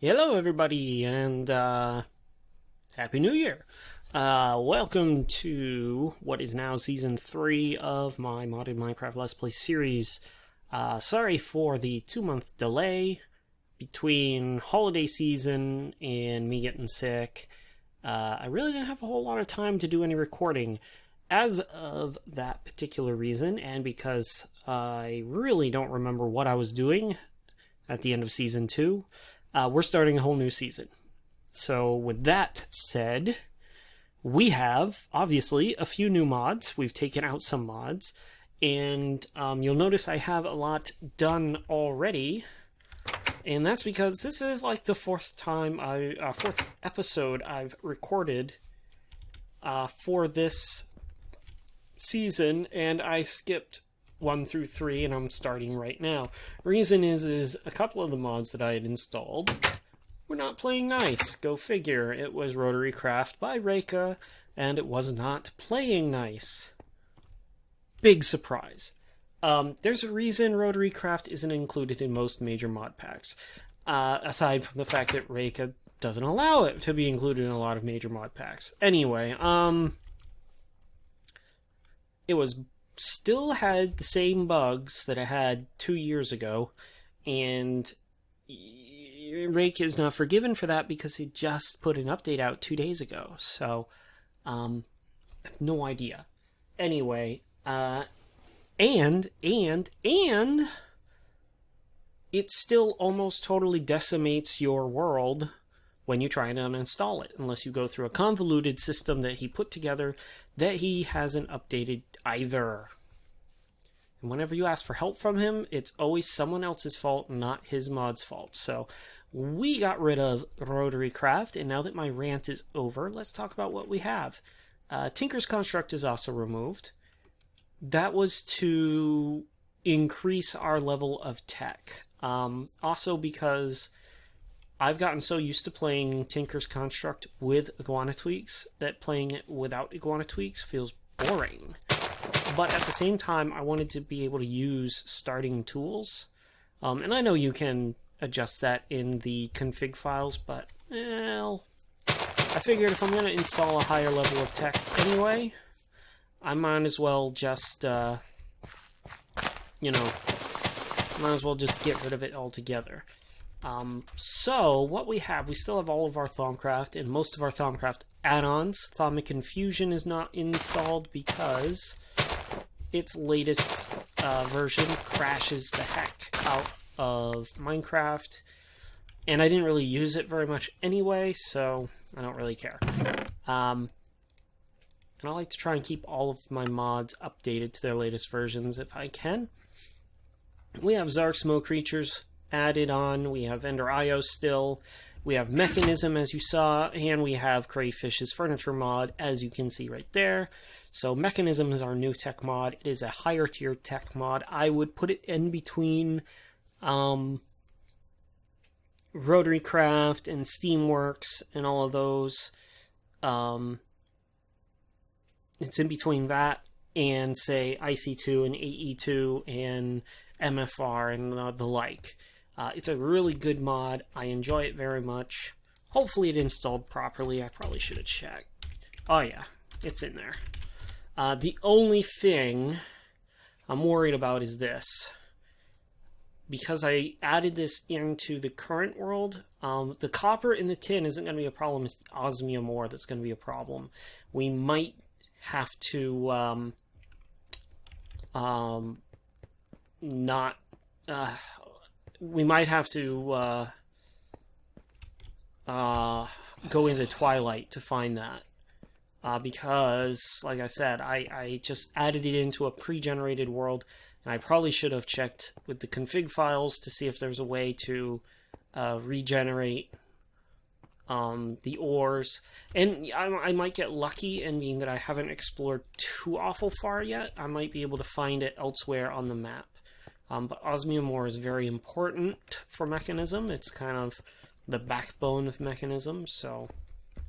Hello everybody, and Happy New Year! Welcome to what is now Season 3 of my Modded Minecraft Let's Play series. Sorry for the 2-month delay between holiday season and me getting sick. I really didn't have a whole lot of time to do any recording as of that particular reason, and because I really don't remember what I was doing at the end of Season 2. We're starting a whole new season. So with that said, we have, obviously, a few new mods. We've taken out some mods. And you'll notice I have a lot done already. And that's because this is like the fourth episode I've recorded for this season. And I skipped 1 through 3, and I'm starting right now. Reason is a couple of the mods that I had installed were not playing nice. Go figure. It was Rotary Craft by Reka, and it was not playing nice. Big surprise. There's a reason Rotary Craft isn't included in most major mod packs, aside from the fact that Reka doesn't allow it to be included in a lot of major mod packs. Anyway, it was still had the same bugs that I had 2 years ago, and Rake is not forgiven for that because he just put an update out 2 days ago, so I have no idea. Anyway, and it still almost totally decimates your world when you try to uninstall it, unless you go through a convoluted system that he put together that he hasn't updated either. And whenever you ask for help from him, it's always someone else's fault, not his mod's fault. So we got rid of Rotary Craft, and now that my rant is over, let's talk about what we have. Tinker's Construct is also removed. That was to increase our level of tech. Also because I've gotten so used to playing Tinker's Construct with iguana tweaks that playing it without iguana tweaks feels boring. But at the same time, I wanted to be able to use starting tools. And I know you can adjust that in the config files, but, well, I figured if I'm going to install a higher level of tech anyway, I might as well just, might as well just get rid of it altogether. So, what we still have all of our Thaumcraft and most of our Thaumcraft add-ons. Thaumic Infusion is not installed because its latest version crashes the heck out of Minecraft, and I didn't really use it very much anyway, so I don't really care. And I like to try and keep all of my mods updated to their latest versions if I can. We have Zark Smoke Creatures added on, we have Ender IO still, we have Mechanism as you saw, and we have Crayfish's Furniture mod as you can see right there. So Mechanism is our new tech mod. It is a higher tier tech mod. I would put it in between Rotary Craft and Steamworks and all of those. It's in between that and, say, IC2 and AE2 and MFR and the like. It's a really good mod. I enjoy it very much. Hopefully it installed properly. I probably should have checked. Oh yeah, it's in there. The only thing I'm worried about is this. Because I added this into the current world, the copper in the tin isn't going to be a problem. It's the osmium ore that's going to be a problem. We might have to we might have to go into Twilight to find that. Because, like I said, I just added it into a pre-generated world, and I probably should have checked with the config files to see if there's a way to regenerate the ores. And I might get lucky, and being that I haven't explored too awful far yet, I might be able to find it elsewhere on the map. But osmium ore is very important for Mechanism. It's kind of the backbone of Mechanism, so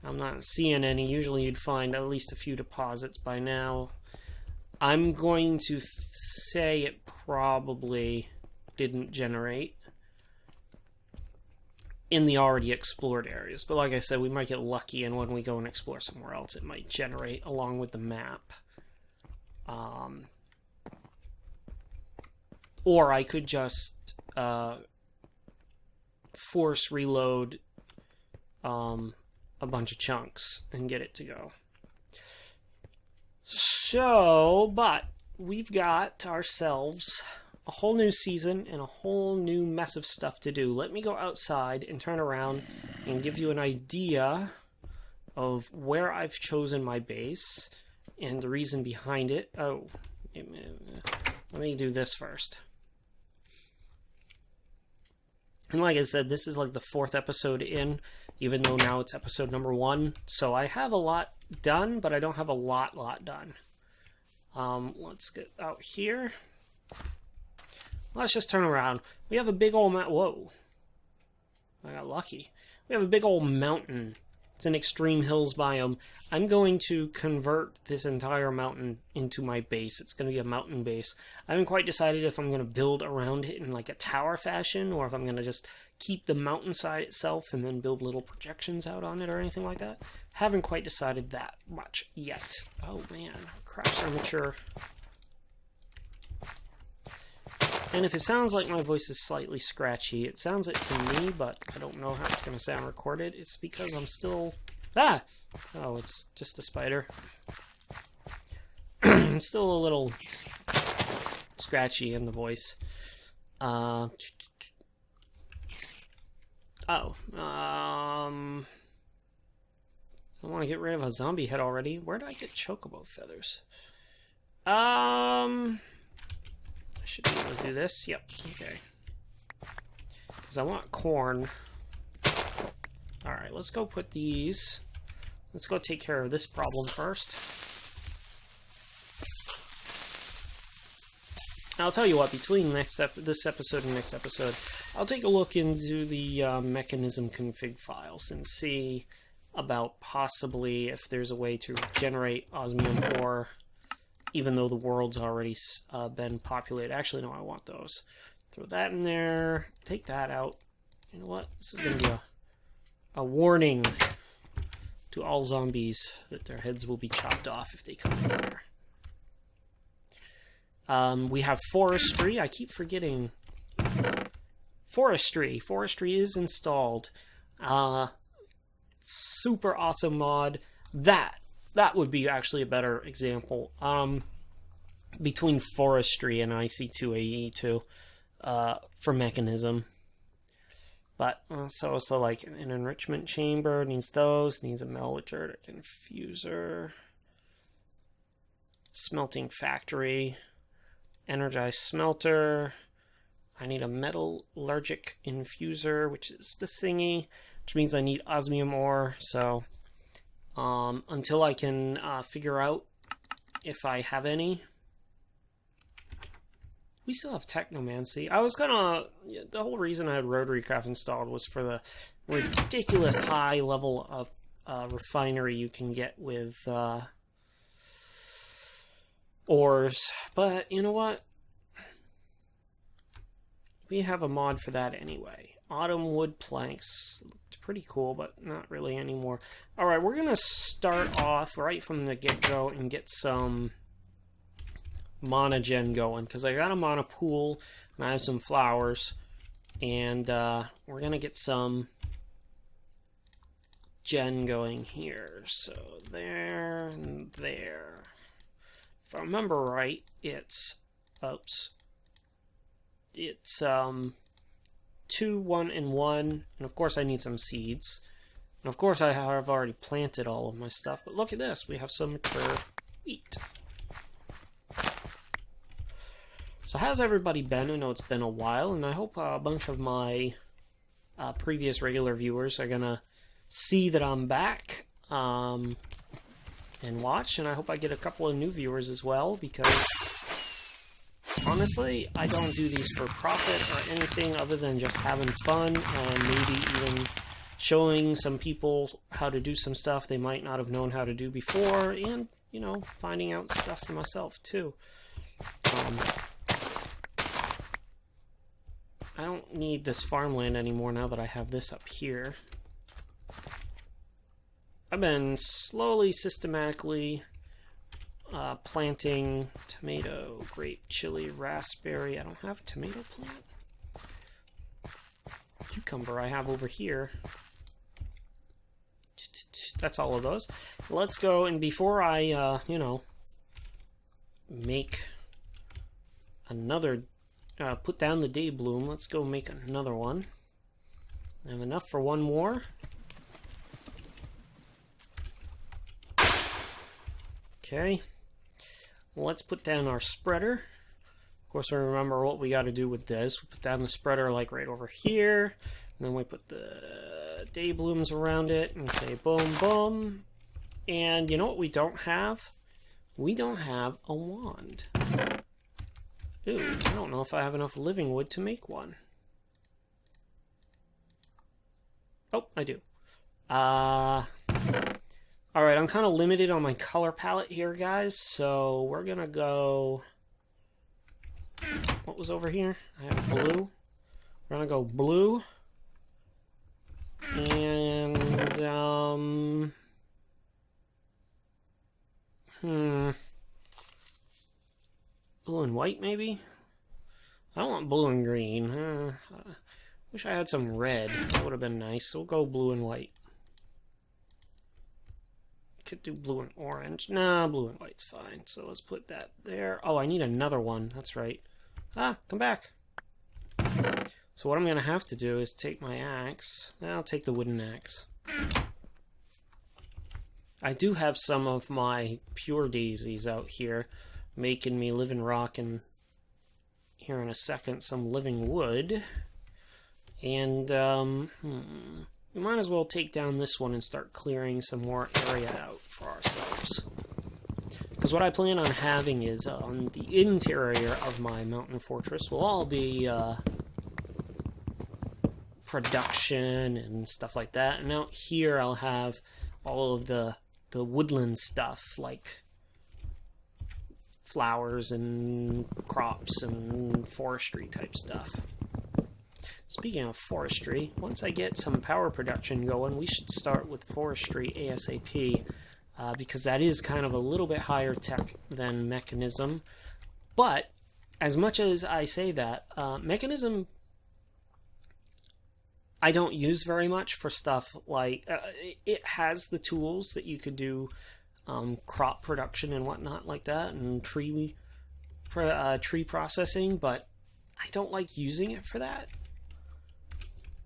I'm not seeing any. Usually you'd find at least a few deposits by now. I'm going to say it probably didn't generate. in the already explored areas. But like I said, we might get lucky, and when we go and explore somewhere else, it might generate along with the map. Or I could just force reload a bunch of chunks and get it to go. So, but we've got ourselves a whole new season and a whole new mess of stuff to do. Let me go outside and turn around and give you an idea of where I've chosen my base and the reason behind it. Oh, let me do this first. And like I said, this is like the 4th episode in, even though now it's episode number 1. So I have a lot done, but I don't have a lot done. Let's get out here. Let's just turn around. We have a big old whoa. I got lucky. We have a big old mountain. It's an extreme hills biome. I'm going to convert this entire mountain into my base. It's going to be a mountain base. I haven't quite decided if I'm going to build around it in like a tower fashion, or if I'm going to just keep the mountainside itself and then build little projections out on it or anything like that. Haven't quite decided that much yet. Oh man, crops are mature. And if it sounds like my voice is slightly scratchy, it sounds it to me, but I don't know how it's going to sound recorded. It's because I'm still... Ah! Oh, it's just a spider. I'm still a little scratchy in the voice. I want to get rid of a zombie head already. Where did I get chocobo feathers? I should be able to do this. Yep, okay. Because I want corn. Alright, let's go put these. Let's go take care of this problem first. I'll tell you what, between this episode and next episode, I'll take a look into the mechanism config files and see about possibly if there's a way to generate osmium ore, even though the world's already been populated. Actually, no, I want those. Throw that in there. Take that out. You know what? This is going to be a warning to all zombies that their heads will be chopped off if they come in here. We have forestry. I keep forgetting. Forestry. Forestry is installed. Super awesome mod. That would be actually a better example. Between forestry and IC2AE2 for mechanism. But so like an enrichment chamber needs those. Needs a metallurgic infuser. Smelting factory. Energized smelter. I need a metallurgic infuser, which is the thingy, which means I need osmium ore. So until I can figure out if I have any. We still have Technomancy. I was gonna... The whole reason I had Rotary Craft installed was for the ridiculous high level of refinery you can get with ores. But you know what? We have a mod for that anyway. Autumn wood planks. It's pretty cool, but not really anymore. Alright, we're gonna start off right from the get-go and get some mana gen going, because I got a mana pool and I have some flowers, and we're gonna get some gen going here. So there and there. If I remember right, it's it's 2, 1, and 1, and of course I need some seeds, and of course I have already planted all of my stuff. But look at this, we have some mature wheat. So how's everybody been? I know it's been a while, and I hope a bunch of my previous regular viewers are gonna see that I'm back and watch, and I hope I get a couple of new viewers as well, because honestly, I don't do these for profit or anything other than just having fun and maybe even showing some people how to do some stuff they might not have known how to do before, and, you know, finding out stuff for myself too. I don't need this farmland anymore now that I have this up here. I've been slowly, systematically planting tomato, grape, chili, raspberry. I don't have a tomato plant. Cucumber I have over here. That's all of those. Let's go, and before I, you know, make another, put down the day bloom, let's go make another one. I have enough for one more. Okay. Let's put down our spreader. Of course, we remember what we got to do with this. We put down the spreader like right over here, and then we put the day blooms around it and say boom, boom. And you know what we don't have? We don't have a wand. Ooh, I don't know if I have enough living wood to make one. Oh, I do. Alright, I'm kind of limited on my color palette here, guys, so we're gonna go... What was over here? I have blue. We're gonna go blue. And, blue and white, maybe? I don't want blue and green. Wish I had some red. That would have been nice. So we'll go blue and white. Could do blue and orange. Nah, blue and white's fine. So let's put that there. Oh, I need another one. That's right. Ah, come back. So what I'm going to have to do is take my axe. I'll take the wooden axe. I do have some of my pure daisies out here, making me living rock, and here in a second some living wood. And we might as well take down this one and start clearing some more area out for ourselves. Because what I plan on having is on the interior of my mountain fortress will all be production and stuff like that. And out here I'll have all of the woodland stuff, like flowers and crops and forestry type stuff. Speaking of forestry, once I get some power production going, we should start with forestry ASAP, because that is kind of a little bit higher tech than mechanism. But as much as I say that, mechanism I don't use very much for stuff like, it has the tools that you could do crop production and whatnot like that, and tree processing, but I don't like using it for that.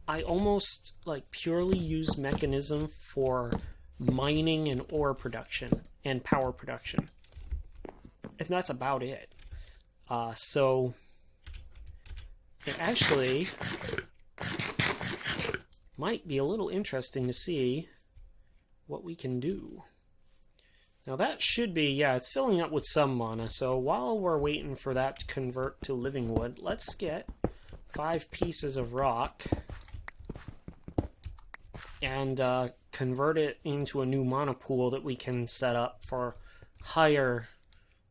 I almost like purely use mechanism for mining and ore production and power production, and that's about it. So it actually might be a little interesting to see what we can do. Now that should be, yeah, it's filling up with some mana, so while we're waiting for that to convert to living wood, let's get 5 pieces of rock and convert it into a new mana pool that we can set up for higher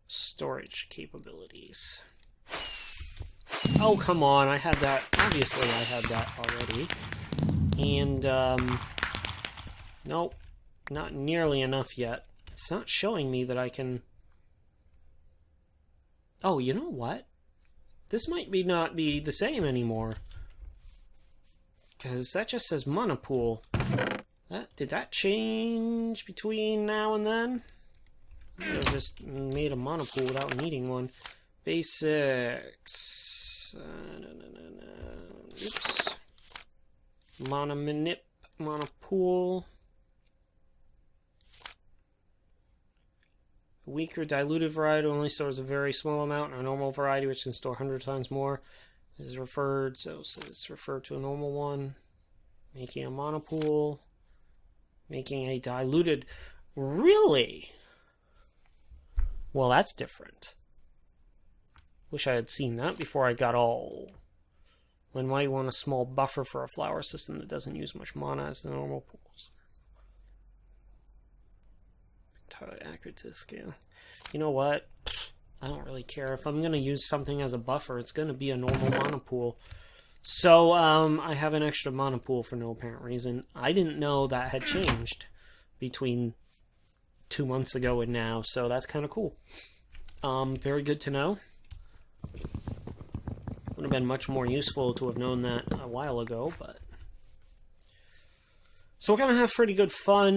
storage capabilities. Oh, come on, I had that, obviously I had that already. And, nope, not nearly enough yet. It's not showing me that I can... Oh, you know what? This might not be the same anymore. Because that just says mana pool. Did that change between now and then? I could have just made a mana pool without needing one. Basics. Oops. Mana manip. Mana pool. A weaker diluted variety only stores a very small amount, and a normal variety which can store 100 times more is referred, so it's referred to a normal one. Making a mana pool. Making a diluted... Really? Well, that's different. Wish I had seen that before I got all... When might want a small buffer for a flower system that doesn't use much mana as the normal pools. Entirely accurate to the scale. You know what? I don't really care. If I'm going to use something as a buffer, it's going to be a normal mana pool. So, I have an extra mana pool for no apparent reason. I didn't know that had changed between 2 months ago and now, so that's kind of cool. Very good to know. Would have been much more useful to have known that a while ago, but... So we're going to have pretty good fun.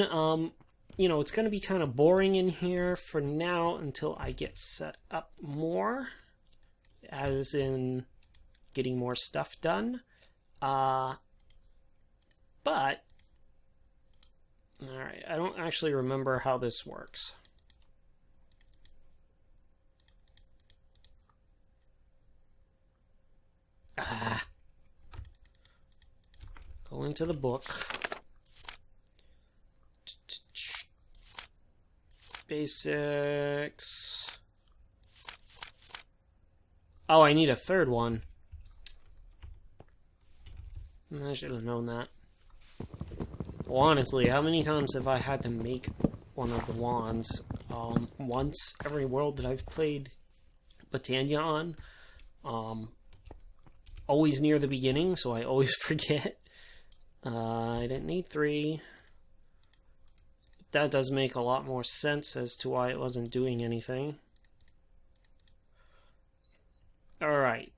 You know, it's going to be kind of boring in here for now until I get set up more, as in getting more stuff done. But, alright, I don't actually remember how this works. Go into the book. Basics. Oh, I need a third one. I should have known that. Well, honestly, how many times have I had to make one of the wands? Once every world that I've played Botania on. Always near the beginning, so I always forget. I didn't need 3. That does make a lot more sense as to why it wasn't doing anything. Alright.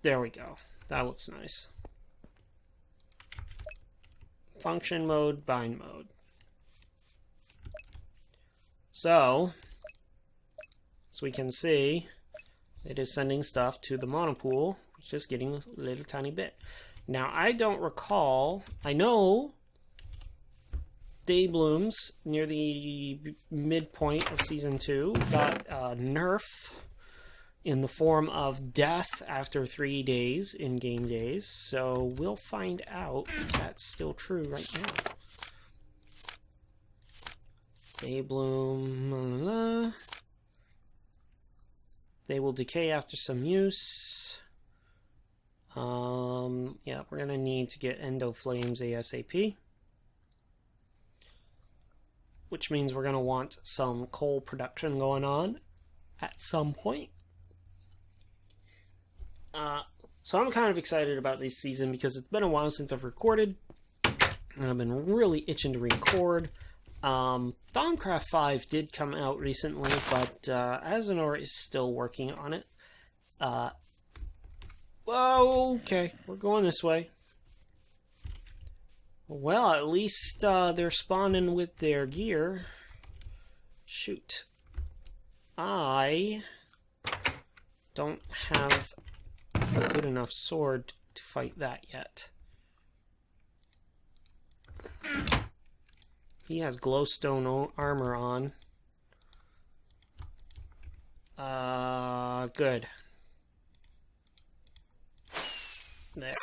There we go. That looks nice. Function mode, bind mode. So, as we can see, it is sending stuff to the monopool, which is getting a little tiny bit. Now, I don't recall, I know Day Blooms near the midpoint of Season 2 got a nerf in the form of death after 3 days, in-game days, so we'll find out if that's still true right now. Day Bloom, they will decay after some use. Yeah, we're gonna need to get Endo Flames ASAP. Which means we're gonna want some coal production going on at some point. So I'm kind of excited about this season because it's been a while since I've recorded. And I've been really itching to record. Thaumcraft 5 did come out recently, but Azenor is still working on it. Okay, we're going this way. Well, at least they're spawning with their gear. Shoot. I don't have a good enough sword to fight that yet. He has glowstone armor on. Good. There.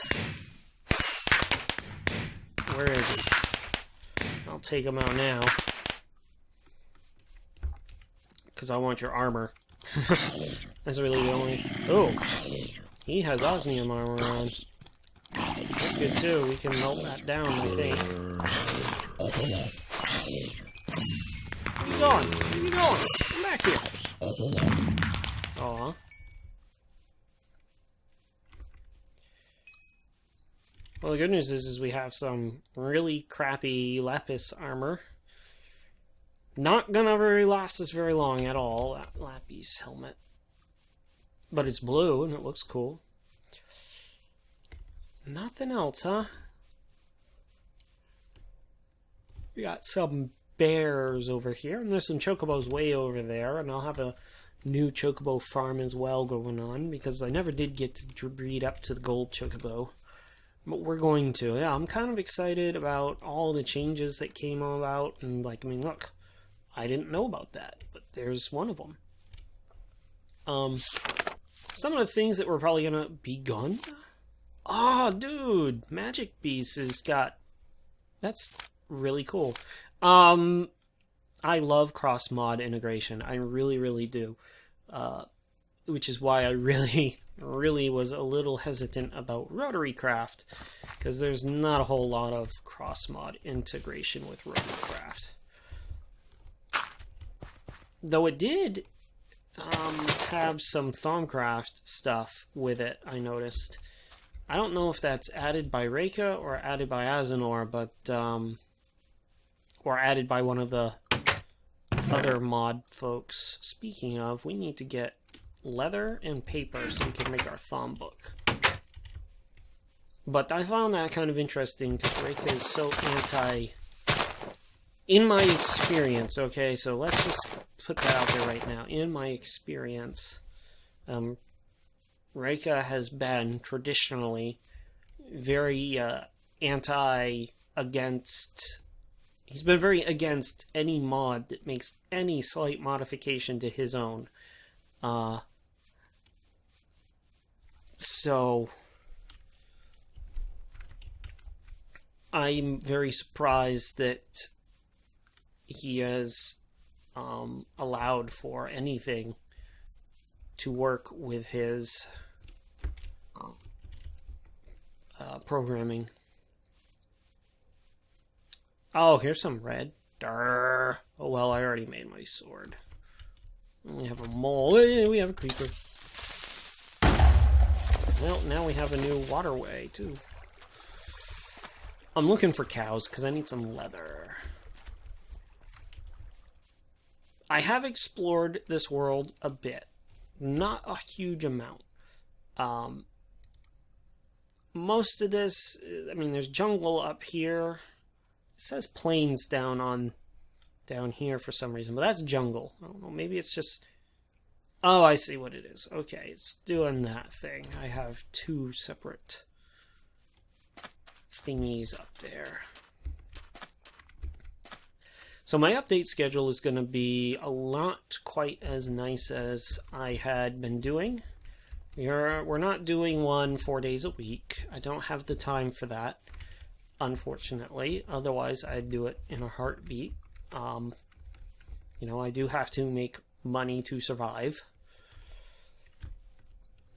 Where is he? I'll take him out now. Because I want your armor. That's really the only... Oh! He has osmium armor on. That's good too. We can melt that down, I think. Where are you going? Where are you going? Come back here. Aw. Well, the good news is we have some really crappy lapis armor. Not gonna last us very long at all, that lapis helmet. But it's blue and it looks cool. Nothing else, huh? We got some bears over here, and there's some chocobos way over there, and I'll have a new chocobo farm as well going on, because I never did get to breed up to the gold chocobo. But we're going to. Yeah, I'm kind of excited about all the changes that came about, and like, I mean, look, I didn't know about that, but there's one of them. Some of the things that we're probably gonna be gone. Oh, dude, Magic Beast has got... That's really cool. I love cross-mod integration. I really, really do. Which is why I really was a little hesitant about Rotary Craft, because there's not a whole lot of cross-mod integration with Rotary Craft. Though it did have some Thaumcraft stuff with it, I noticed. I don't know if that's added by Reika or added by Azenor, but, or added by one of the other mod folks. Speaking of, we need to get leather and paper so we can make our Thaum book. But I found that kind of interesting because Reika is so anti... In my experience, okay, so let's just put that out there right now. In my experience, Reika has been traditionally very against... He's been very against any mod that makes any slight modification to his own. So... I'm very surprised that he has allowed for anything to work with his programming. Oh, here's some red. Durr. Oh well, I already made my sword. We have a mole. Hey, we have a creeper. Well, now we have a new waterway too. I'm looking for cows because I need some leather. I have explored this world a bit. Not a huge amount. Most of this, I mean, there's jungle up here. It says plains down here for some reason, but that's jungle. I don't know, maybe it's just... Oh, I see what it is. Okay, it's doing that thing. I have two separate thingies up there. So my update schedule is going to be not quite as nice as I had been doing. We're not doing one 4 days a week. I don't have the time for that, unfortunately. Otherwise, I'd do it in a heartbeat. You know, I do have to make money to survive.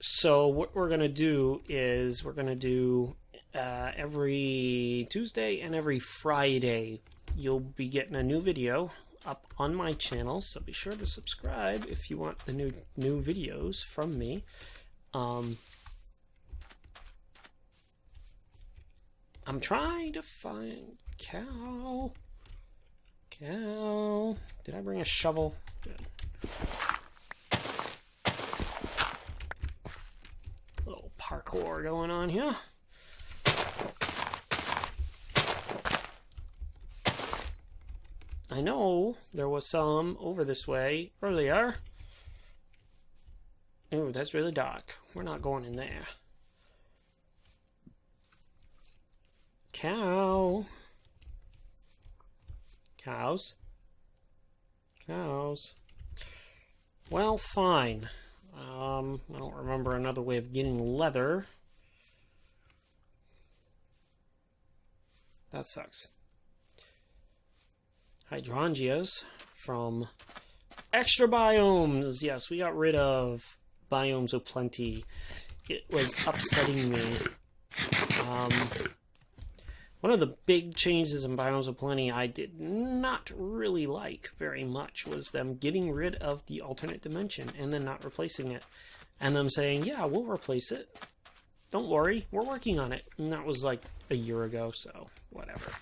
So what we're going to do is we're going to do every Tuesday and every Friday. You'll be getting a new video up on my channel, so be sure to subscribe if you want the new videos from me. I'm trying to find cow. Did I bring a shovel? Good. A little parkour going on here. I know there was some over this way earlier. Ooh, that's really dark. We're not going in there. Cow. Cows. Cows. Well, fine. I don't remember another way of getting leather. That sucks. Hydrangeas from extra biomes. Yes, we got rid of biomes of plenty. It was upsetting me. One of the big changes in biomes of plenty I did not really like very much was them getting rid of the alternate dimension and then not replacing it. And them saying, yeah, we'll replace it. Don't worry, we're working on it. And that was like a year ago, so whatever.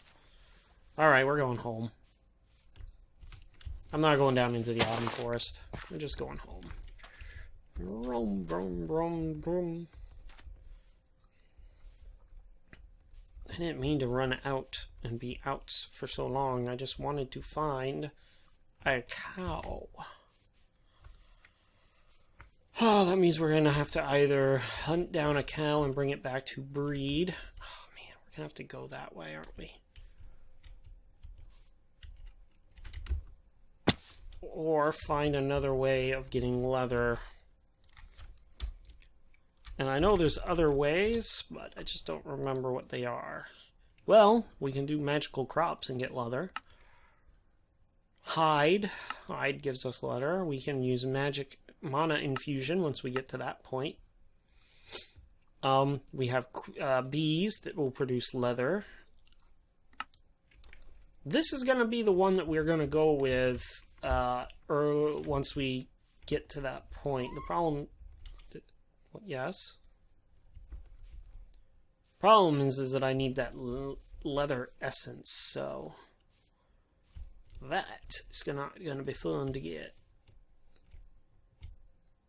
Alright, we're going home. I'm not going down into the autumn forest. We're just going home. Vroom, vroom, vroom, vroom. I didn't mean to run out and be out for so long. I just wanted to find a cow. Oh, that means we're going to have to either hunt down a cow and bring it back to breed. Oh, man, we're going to have to go that way, aren't we? Or find another way of getting leather. And I know there's other ways, but I just don't remember what they are. Well, we can do magical crops and get leather. Hide. Hide gives us leather. We can use magic mana infusion once we get to that point. We have bees that will produce leather. This is going to be the one that we're going to go with once we get to that point. The problem... Yes? Problem is that I need that leather essence, so... That is not going to be fun to get.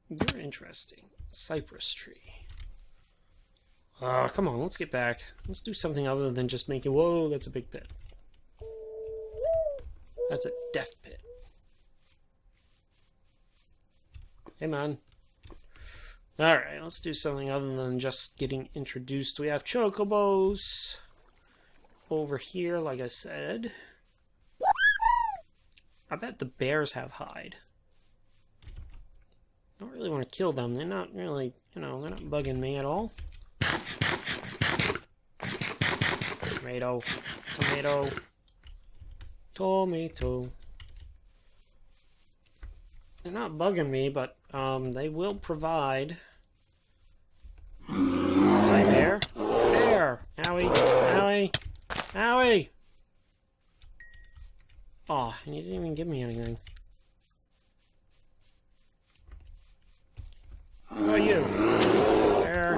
You're interesting. Cypress tree. Come on, let's get back. Let's do something other than just making... Whoa, that's a big pit. That's a death pit. Hey, man. Alright, let's do something other than just getting introduced. We have chocobos over here, like I said. I bet the bears have hide. I don't really want to kill them. They're not really, you know, they're not bugging me at all. Tomato. Tomato. Tomato. They're not bugging me, but they will provide. Hi, bear. Bear! Owie. Owie. Owie! Oh, and you didn't even give me anything. How about you? There.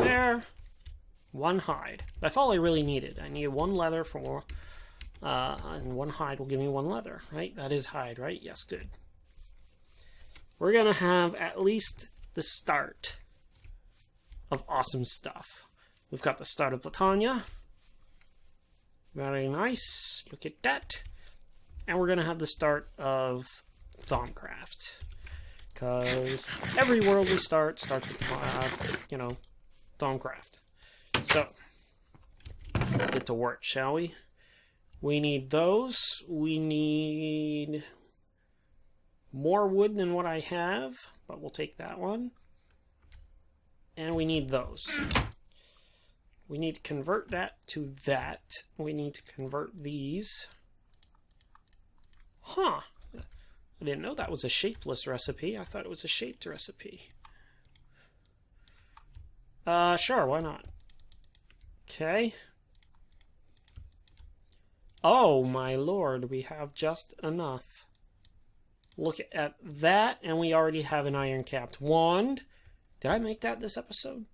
There. One hide. That's all I really needed. I needed one leather for... and one hide will give me one leather, right? That is hide, right? Yes, good. We're gonna have at least the start of awesome stuff. We've got the start of Botania. Very nice. Look at that. And we're going to have the start of Thaumcraft. Because every world we starts with, you know, Thaumcraft. So, let's get to work, shall we? We need those. We need more wood than what I have, but we'll take that one. And we need those. We need to convert that to that. We need to convert these. Huh. I didn't know that was a shapeless recipe. I thought it was a shaped recipe. Sure, why not? Okay. Oh, my lord, we have just enough. Look at that, and we already have an iron-capped wand. Did I make that this episode?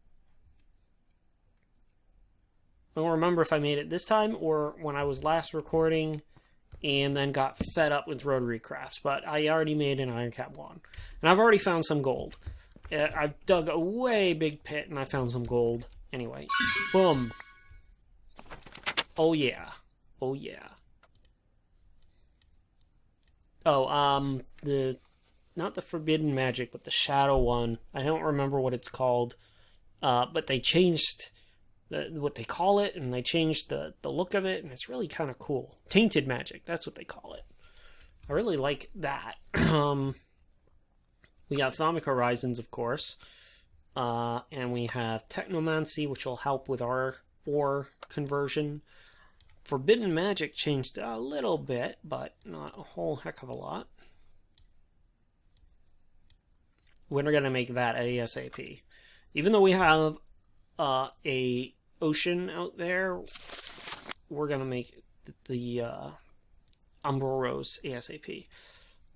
I don't remember if I made it this time or when I was last recording and then got fed up with rotary crafts, but I already made an iron cap wand. And I've already found some gold. I've dug a way big pit and I found some gold. Anyway, boom. Oh yeah. Oh yeah. Oh, not the forbidden magic, but the shadow one. I don't remember what it's called. But they changed what they call it, and they changed the look of it, and it's really kind of cool. Tainted Magic, that's what they call it. I really like that. We got Thaumic Horizons, of course, and we have Technomancy, which will help with our ore conversion. Forbidden Magic changed a little bit, but not a whole heck of a lot. We're going to make that ASAP. Even though we have a ocean out there, we're gonna make the Umbral Rose ASAP.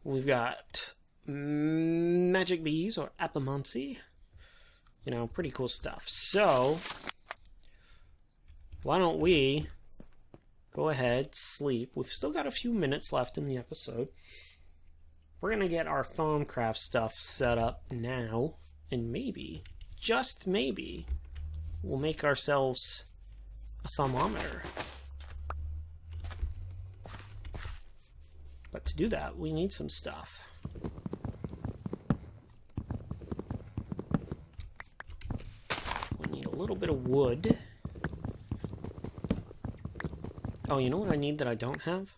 We've got magic bees or Automagy. You know, pretty cool stuff. So why don't we go ahead, sleep. We've still got a few minutes left in the episode. We're gonna get our Thaumcraft stuff set up now, and maybe, just maybe, we'll make ourselves a thermometer. But to do that, we need some stuff. We need a little bit of wood. Oh, you know what I need that I don't have?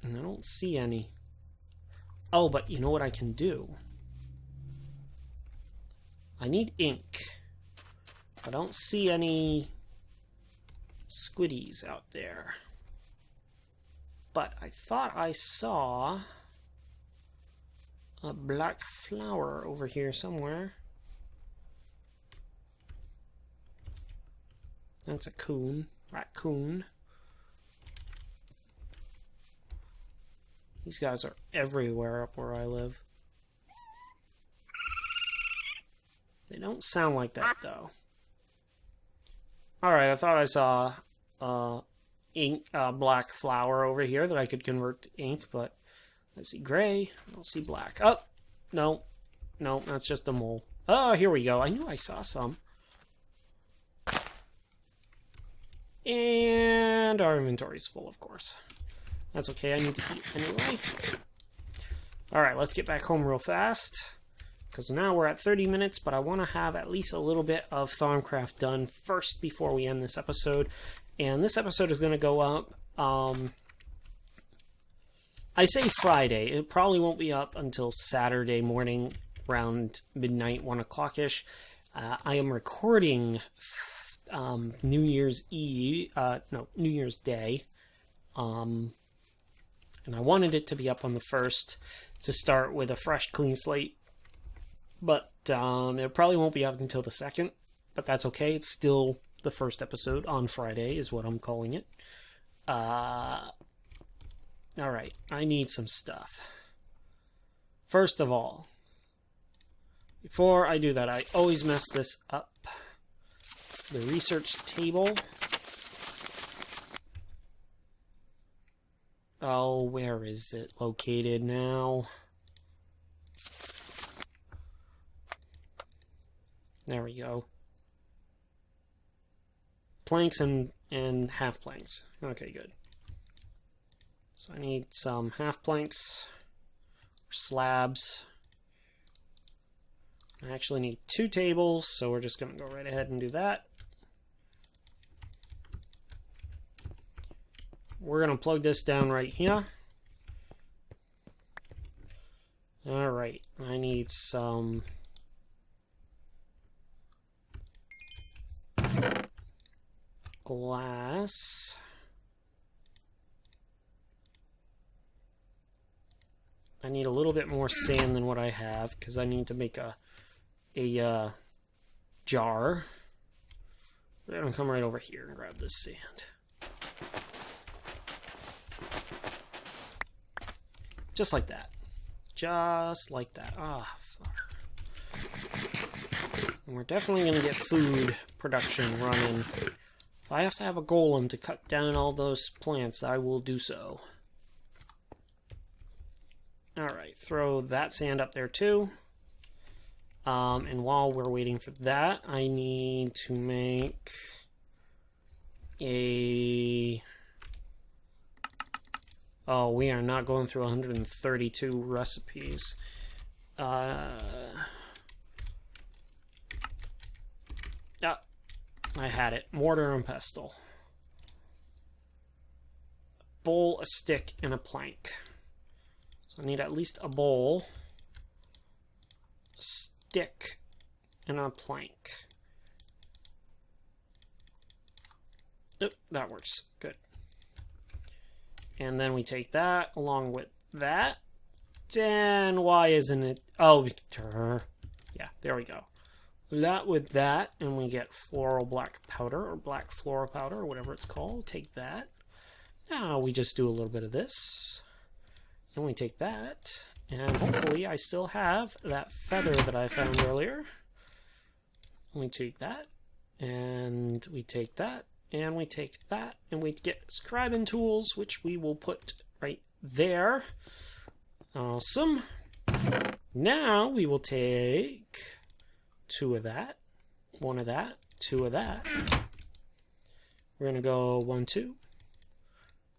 And I don't see any. Oh, but you know what I can do? I need ink. I don't see any squiddies out there. But I thought I saw a black flower over here somewhere. That's a coon. Raccoon. These guys are everywhere up where I live. They don't sound like that, though. Alright, I thought I saw black flour over here that I could convert to ink, but I see gray. I don't see black. Oh, no. No, that's just a mole. Oh, here we go. I knew I saw some. And our inventory's full, of course. That's okay, I need to eat anyway. Alright, let's get back home real fast. Because now we're at 30 minutes, but I want to have at least a little bit of Thaumcraft done first before we end this episode. And this episode is going to go up, I say Friday. It probably won't be up until Saturday morning, around midnight, 1 o'clock-ish. I am recording New Year's Day. And I wanted it to be up on the 1st to start with a fresh, clean slate. But it probably won't be up until the 2nd. But that's okay. It's still the first episode on Friday is what I'm calling it. Alright. I need some stuff. First of all, before I do that, I always mess this up. The research table. Oh, where is it located now? There we go. Planks and half planks. Okay, good. So I need some half planks, or slabs. I actually need 2 tables, so we're just going to go right ahead and do that. We're going to plug this down right here. Alright, I need some glass. I need a little bit more sand than what I have, because I need to make a jar. We're going to come right over here and grab this sand. Just like that. Just like that. Ah, fuck. And we're definitely going to get food production running. If I have to have a golem to cut down all those plants, I will do so. Alright, throw that sand up there too. And while we're waiting for that, I need to make a... Oh, we are not going through 132 recipes. I had it. Mortar and pestle. A bowl, a stick, and a plank. So I need at least a bowl, a stick, and a plank. Oh, that works. Good. And then we take that along with that. And why isn't it? Oh, yeah, there we go. That with that, and we get floral black powder, or black floral powder, or whatever it's called. Take that. Now we just do a little bit of this. And we take that. And hopefully I still have that feather that I found earlier. We take that. And we take that. And we take that. And we get scribing tools, which we will put right there. Awesome. Now we will take 2 of that, 1 of that, 2 of that. We're going to go 1, 2.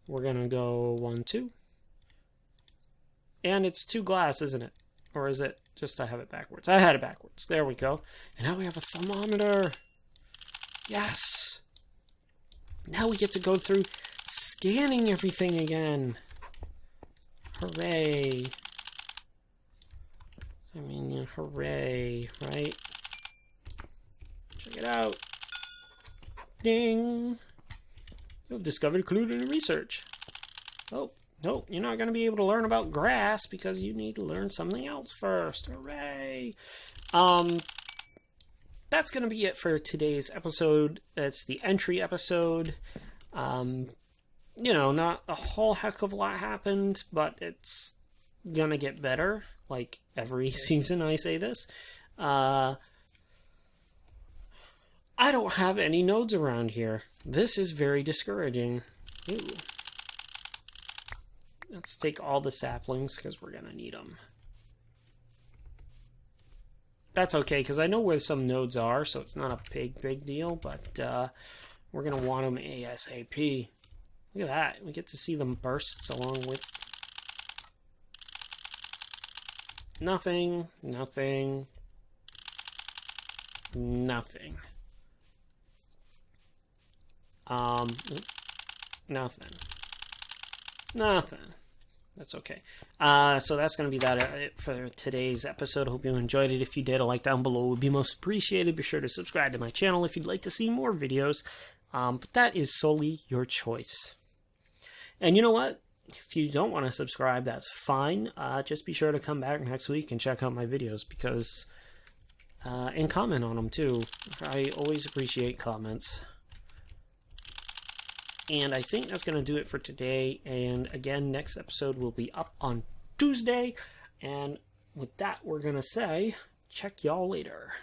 We're going to go 1, 2. And it's 2 glass, isn't it? Or is it just I have it backwards? I had it backwards. There we go. And now we have a thermometer. Yes! Now we get to go through scanning everything again. Hooray. I mean, hooray, right? Check it out. Ding! You've discovered a clue to the research. Oh, no, you're not going to be able to learn about grass because you need to learn something else first. Hooray! That's going to be it for today's episode. That's the entry episode. you know, not a whole heck of a lot happened, but it's gonna get better. Like every season I say this. I don't have any nodes around here. This is very discouraging. Ooh. Let's take all the saplings because we're gonna need them. That's okay because I know where some nodes are, so it's not a big deal, but we're gonna want them ASAP. Look at that. We get to see them bursts along with nothing. Nothing. That's okay. So that's going to be it for today's episode. I hope you enjoyed it. If you did, a like down below would be most appreciated. Be sure to subscribe to my channel if you'd like to see more videos. But that is solely your choice. And you know what? If you don't want to subscribe, that's fine. Just be sure to come back next week and check out my videos because... and comment on them too. I always appreciate comments. And I think that's going to do it for today. And again, next episode will be up on Tuesday. And with that, we're going to say, check y'all later.